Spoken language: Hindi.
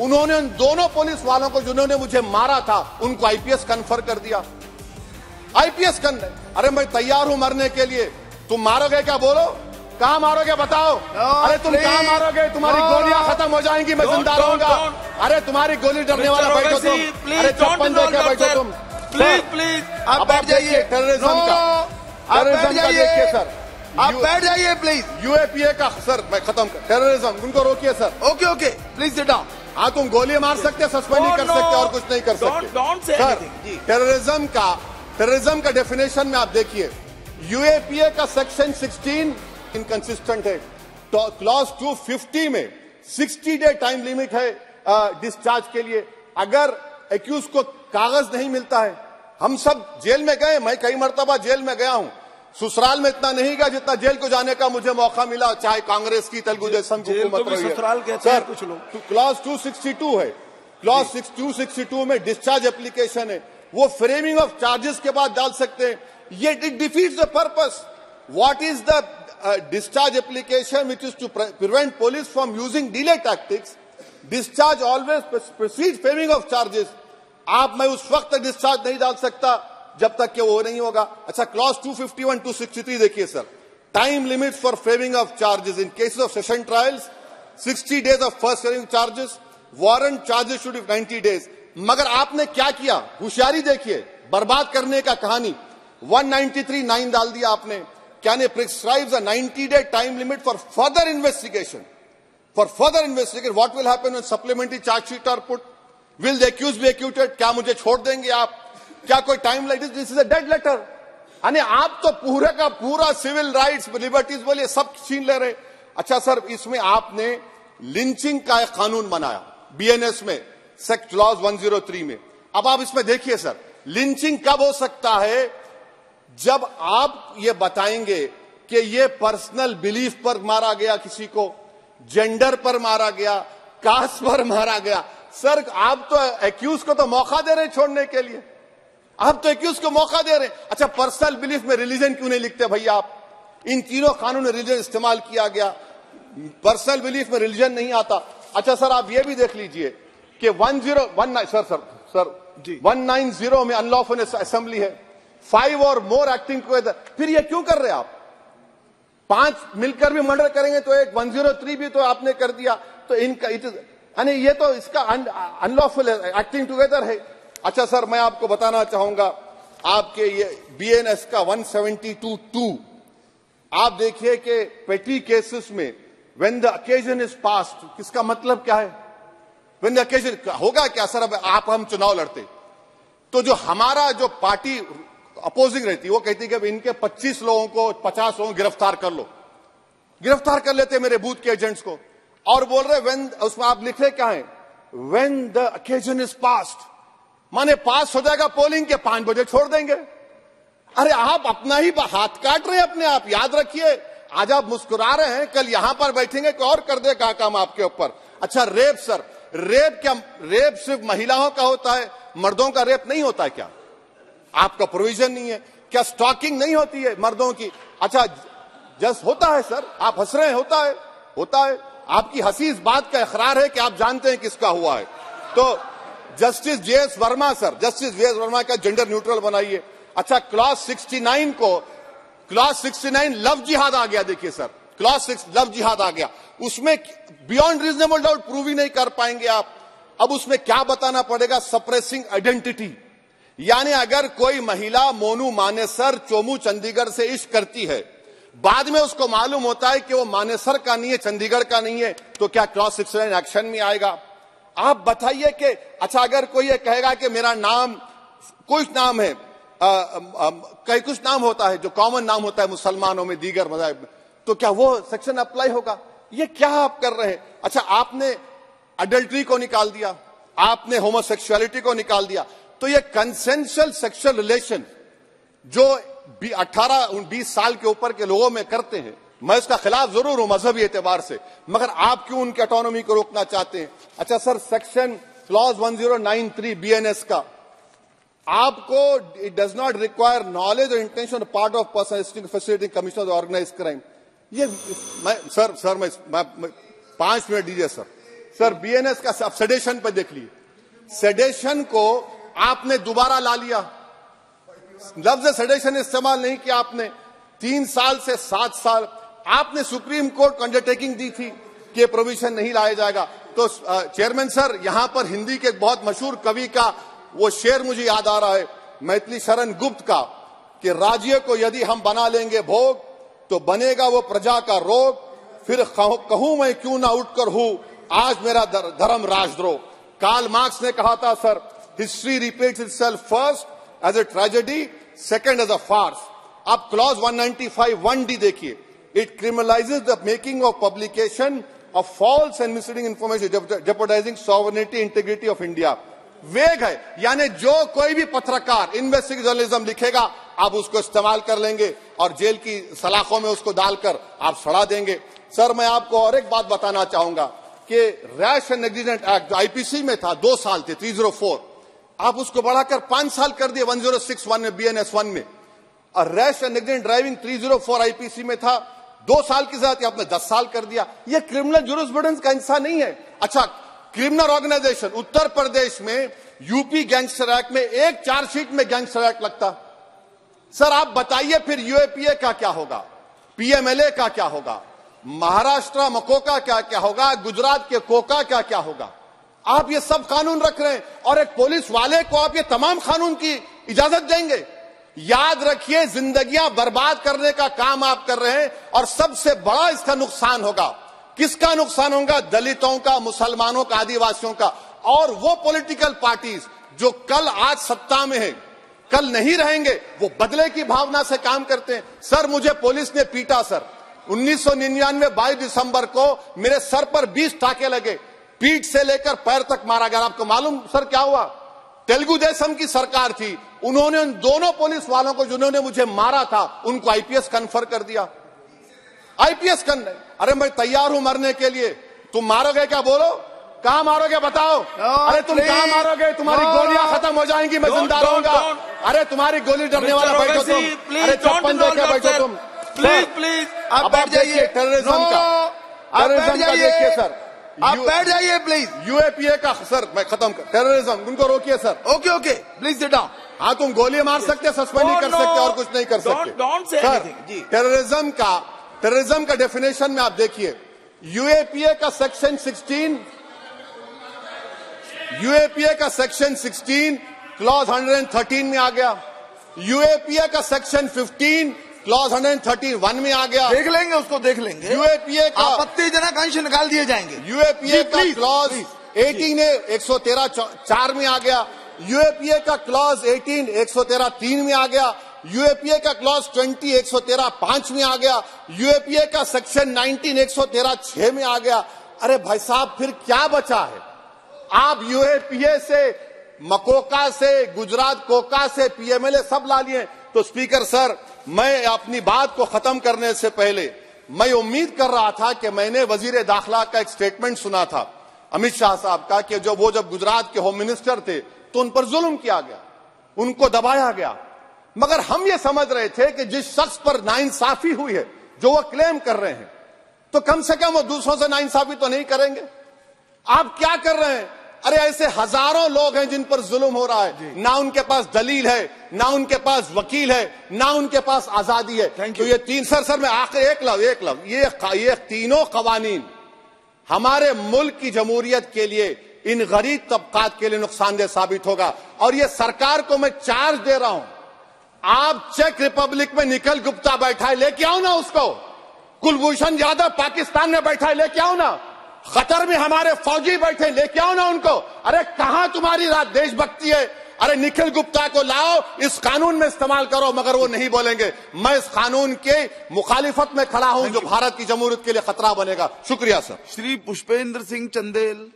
उन्होंने उन दोनों पुलिस वालों को जिन्होंने मुझे मारा था उनको आईपीएस कन्फर कर दिया। आईपीएस अरे मैं तैयार हूं मरने के लिए। तुम मारोगे क्या? बोलो, कहां मारोगे बताओ। अरे तुम कहां मारोगे? तुम्हारी गोलियां खत्म हो जाएंगी, मैं जिंदा रहूंगा। अरे तुम्हारी गोली डरने वाला बैठो तुम। अरे चप्पन देके बैठो तुम। प्लीज आप बैठ जाइए। टेररिज्म का देखिए सर, आप बैठ जाइए प्लीज। यूएपीए का सर मैं खत्म कर। टेररिज्म उनको रोकिए sir. Okay please sit down. हाँ, तुम गोली मार सकते, सस्पेंड नहीं कर सकते और कुछ नहीं कर सकते सर। टेररिज्म का डेफिनेशन में आप देखिए, यूएपीए का सेक्शन 16 इनकंसिस्टेंट है। तो क्लॉज 250 में 60 डे टाइम लिमिट है डिस्चार्ज के लिए। अगर एक्यूज को कागज नहीं मिलता है, हम सब जेल में गए, मैं कई मरतबा जेल में गया हूं, ससुराल में इतना नहीं गया जितना जेल को जाने का मुझे मौका मिला, चाहे कांग्रेस की तेलुगु देशम की हुकूमत रही है। ससुराल कहते हैं कुछ लोग। क्लॉज 262 है। क्लॉज 262 में डिस्चार्ज एप्लीकेशन है, वो फ्रेमिंग ऑफ चार्जेस के बाद डाल सकते हैं। ये it defeats the purpose. What is the discharge application which is to prevent police from using delay tactics? Discharge always precedes framing of charges. आप मैं उस वक्त तक डिस्चार्ज नहीं डाल सकता जब तक कि वो नहीं होगा। अच्छा, क्लॉज 251 263 देखिए sir, time limit for framing of charges in cases of session trials 60 days of first hearing charges, warrant charges should be 90 days। मगर आपने क्या किया? होशियारी देखिए, बर्बाद करने का कहानी। 193(9) डाल दिया आपने। Can it prescribes a 90-day time limit for further investigation? For further investigation, what will happen when supplementary charge sheet are put? Will the accused be acquitted? क्या मुझे छोड़ देंगे आप? क्या कोई time like this is a dead letter. यानी आप तो पूरे का पूरा सिविल राइट्स लिबर्टीज बोलिए सब छीन ले रहे। अच्छा सर, इसमें आपने लिंचिंग का एक कानून बनाया बीएनएस में, सेक्ट क्लॉज 103 में। अब आप इसमें देखिए सर, लिंचिंग कब हो सकता है? जब आप ये बताएंगे कि ये पर्सनल बिलीफ पर मारा गया, किसी को जेंडर पर मारा गया, कास्ट पर मारा गया। सर, आप तो एक्यूज को तो मौका दे रहे हैं छोड़ने के लिए, आप तो एक्यूज को मौका दे रहे हैं। अच्छा, पर्सनल बिलीफ में रिलीजन क्यों नहीं लिखते भैया आप? इन तीनों कानून में रिलीजन इस्तेमाल किया गया, पर्सनल बिलीफ में रिलीजन नहीं आता। अच्छा सर, आप ये भी देख लीजिए कि 190 में अनलॉफुल असेंबली है, 5 और मोर एक्टिंग टुगेदर। फिर ये क्यों कर रहे हैं आप? 5 मिलकर भी मर्डर करेंगे तो एक 103 भी तो आपने कर दिया। तो इनका यानी ये तो इसका अनलॉफुल एक्टिंग टुगेदर है। अच्छा सर, मैं आपको बताना चाहूंगा, आपके ये बीएनएस का 172(2) आप देखिए कि पेटी केसेस में when the occasion is passed, किसका मतलब क्या है? व्हेन द ओकेजन होगा क्या सर? अब आप हम चुनाव लड़ते तो जो हमारा जो पार्टी अपोजिंग रहती है वो कहती है कि इनके 25 लोगों को 50 लोगों को गिरफ्तार कर लो, गिरफ्तार कर लेते मेरे बूथ के एजेंट्स को, और बोल रहे व्हेन, उसमें आप लिख रहे क्या है? When the occasion is passed, माने पास हो जाएगा पोलिंग के 5 बजे छोड़ देंगे। अरे आप अपना ही हाथ काट रहे हैं अपने आप। याद रखिए, आज आप मुस्कुरा रहे हैं, कल यहां पर बैठेंगे कोई और कर दे का काम आपके ऊपर। अच्छा, रेप सर, रेप क्या? रेप सिर्फ महिलाओं का होता है, मर्दों का रेप नहीं होता है क्या? आपका प्रोविजन नहीं है क्या? स्टॉकिंग नहीं होती है मर्दों की? अच्छा, जस्ट होता है सर, आप हंस रहे हैं, होता है, होता है। आपकी हंसी इस बात का इकरार है कि आप जानते हैं किसका हुआ है। तो justice JS Verma sir, justice JS Verma का जेंडर न्यूट्रल बनाइए। अच्छा, क्लॉज 69 को, क्लॉज 69 लव जिहाद आ गया। देखिए सर, क्लॉज 6 लव जिहाद आ गया, उसमें बियॉन्ड रीजनेबल डाउट प्रूव ही नहीं कर पाएंगे आप। अब उसमें क्या बताना पड़ेगा? Suppressing identity. यानी अगर कोई महिला मोनू मानेसर चोमू चंडीगढ़ से इश्क करती है, बाद में उसको मालूम होता है कि वो मानेसर का नहीं है, चंडीगढ़ का नहीं है, तो क्या क्लॉज 69 एक्शन में आएगा? आप बताइए कि अच्छा, अगर कोई ये कहेगा कि मेरा नाम, कुछ नाम है, कई कुछ नाम होता है जो कॉमन नाम होता है मुसलमानों में, दीगर मज़ाहिब में, तो क्या वो सेक्शन अप्लाई होगा? ये क्या आप कर रहे हैं? अच्छा, आपने अडल्ट्री को निकाल दिया, आपने होमोसेक्सुअलिटी को निकाल दिया। तो ये कंसेंशुअल सेक्सुअल रिलेशन जो 18-20 साल के ऊपर के लोगों में करते हैं, मैं इसका खिलाफ जरूर हूं मजहबी एतबार से, मगर आप क्यों उनकी ऑटोनॉमी को रोकना चाहते हैं? अच्छा सर, सेक्शन क्लॉज 1093 बीएनएस का, आपको it does not require knowledge और intention part of person facilitating commission of organize crime. ये मैं 5 मिनट दीजिए सर, सर बीएनएस का सेडेशन पे देख लीजिए, सेडेशन को आपने दोबारा ला लिया, लफ्ज सेडेशन इस्तेमाल नहीं किया आपने। 3 साल से 7 साल आपने सुप्रीम कोर्ट को अंडरटेकिंग दी थी कि प्रोविजन नहीं लाया जाएगा। तो चेयरमैन सर, यहां पर हिंदी के एक बहुत मशहूर कवि का वो शेर मुझे याद आ रहा है, मैथिली शरण गुप्त का, कि राज्य को यदि हम बना लेंगे भोग तो बनेगा वो प्रजा का रोग, फिर कहूं मैं क्यों ना उठकर हूं आज मेरा धर्म राजद्रोह। कार्ल मार्क्स ने कहा था sir, history repeats itself first as a tragedy, second as a farce. आप क्लॉज 195 1D देखिए, it criminalises the making of publication of false and misleading information jeopardising sovereignty integrity of India. Vague है, यानी जो कोई भी पत्रकार इन्वेस्टिगेटिव जर्नलिज्म लिखेगा आप उसको इस्तेमाल कर लेंगे और जेल की सलाखों में उसको डालकर आप सड़ा देंगे। सर मैं आपको और एक बात बताना चाहूंगा कि रैश एंड नेग्लिजेंट एक्ट जो आईपीसी में था 2 साल थे 304, आप उसको बढ़ाकर 5 साल कर दिए 1061 में BNS 1 में। और rash and negligent driving 304 IPC में था 2 साल की सजा, आपने 10 साल कर दिया। यह क्रिमिनल जुरिस्प्रूडेंस का हिस्सा नहीं है। अच्छा, क्रिमिनल ऑर्गेनाइजेशन उत्तर प्रदेश में यूपी गैंगस्टर एक्ट में एक चार्जशीट में गैंगस्टर एक्ट लगता। सर आप बताइए फिर यूएपीए का क्या होगा, पीएमएलए का क्या होगा, महाराष्ट्र मकोका क्या क्या होगा, गुजरात के कोका क्या क्या होगा। आप ये सब कानून रख रहे हैं और एक पुलिस वाले को आप ये तमाम कानून की इजाजत देंगे। याद रखिए, जिंदगियां बर्बाद करने का काम आप कर रहे हैं और सबसे बड़ा इसका नुकसान होगा। किसका नुकसान होगा? दलितों का, मुसलमानों का, आदिवासियों का। और वो पॉलिटिकल पार्टीज जो कल आज सत्ता में है, कल नहीं रहेंगे, वो बदले की भावना से काम करते हैं। सर मुझे पुलिस ने पीटा सर 1999 22 दिसंबर को मेरे सर पर 20 टाके लगे, पीठ से लेकर पैर तक मारा गया। आपको मालूम सर क्या हुआ? तेलुगु देशम की सरकार थी, उन्होंने उन दोनों पुलिस वालों को जिन्होंने मुझे मारा था उनको आईपीएस कन्फर कर दिया। आईपीएस करने, अरे मैं तैयार हूं मरने के लिए। तुम मारोगे क्या? बोलो कहां मारोगे बताओ। अरे तुम कहां मारोगे? तुम्हारी गोलियां खत्म हो जाएंगी, मैं जिंदा रहूंगा। अरे तुम्हारी गोली डरने वाला बैठो तुम। अरे चप्पन देके बैठो तुम। प्लीज प्लीज आप बैठ जाइए। टेररिज्म का देखिए सर, आप बैठ जाइए प्लीज। यूएपीए का सर मैं खत्म कर, टेररिज्म उनको रोकिए sir. Okay okay please sit down. हाँ तुम गोली मार सकते, सस्पेंड नहीं कर सकते और कुछ नहीं कर सकते सर। टेररिज्म का डेफिनेशन में आप देखिए, यूएपीए का सेक्शन 16, यूएपीए का सेक्शन 16 क्लॉज 113 में आ गया। यूएपीए का सेक्शन 15 क्लॉज 131 में आ गया। देख लेंगे उसको, देख लेंगे। यूएपीए का आपत्तिजनक अंश निकाल दिए जाएंगे। यूएपीए का क्लॉज 18 113 4 में आ गया। यूएपीए का क्लॉज 18 113 3 में आ गया। यूएपीए का क्लॉज 20 113 5 में आ गया। यूएपीए का सेक्शन 19 113 6 में आ गया। अरे भाई साहब फिर क्या बचा है? आप यूएपीए से, मकोका से, गुजरात कोका से, पीएमएलए सब ला लिए। तो स्पीकर सर मैं अपनी बात को खत्म करने से पहले मैं उम्मीद कर रहा था कि मैंने वजीर दाखिला का एक स्टेटमेंट सुना था अमित शाह साहब का कि जब गुजरात के होम मिनिस्टर थे तो उन पर जुल्म किया गया, उनको दबाया गया। मगर हम ये समझ रहे थे कि जिस शख्स पर नाइंसाफी हुई है, जो वो क्लेम कर रहे हैं, तो कम से कम वो दूसरों से नाइंसाफी तो नहीं करेंगे। आप क्या कर रहे हैं? अरे ऐसे हजारों लोग हैं जिन पर जुल्म हो रहा है, ना उनके पास दलील है, ना उनके पास वकील है, ना उनके पास आजादी है। तो ये तीन सर मैं आखिर एक लव ये तीनों कवानीन हमारे मुल्क की जमहूरियत के लिए, इन गरीब तबकात के लिए नुकसानदेह साबित होगा। और ये सरकार को मैं चार्ज दे रहा हूं, आप चेक रिपब्लिक में निखिल गुप्ता बैठा है, लेके आओ ना उसको। कुलभूषण यादव पाकिस्तान में बैठा है, लेके आओ ना। कतर में हमारे फौजी बैठे, लेके आओ ना उनको। अरे कहां तुम्हारी देशभक्ति है? अरे निखिल गुप्ता को लाओ, इस कानून में इस्तेमाल करो। मगर वो नहीं बोलेंगे। मैं इस कानून के मुखालिफत में खड़ा हूं जो भारत की जमहूरियत के लिए खतरा बनेगा। शुक्रिया सर। श्री पुष्पेंद्र सिंह चंदेल।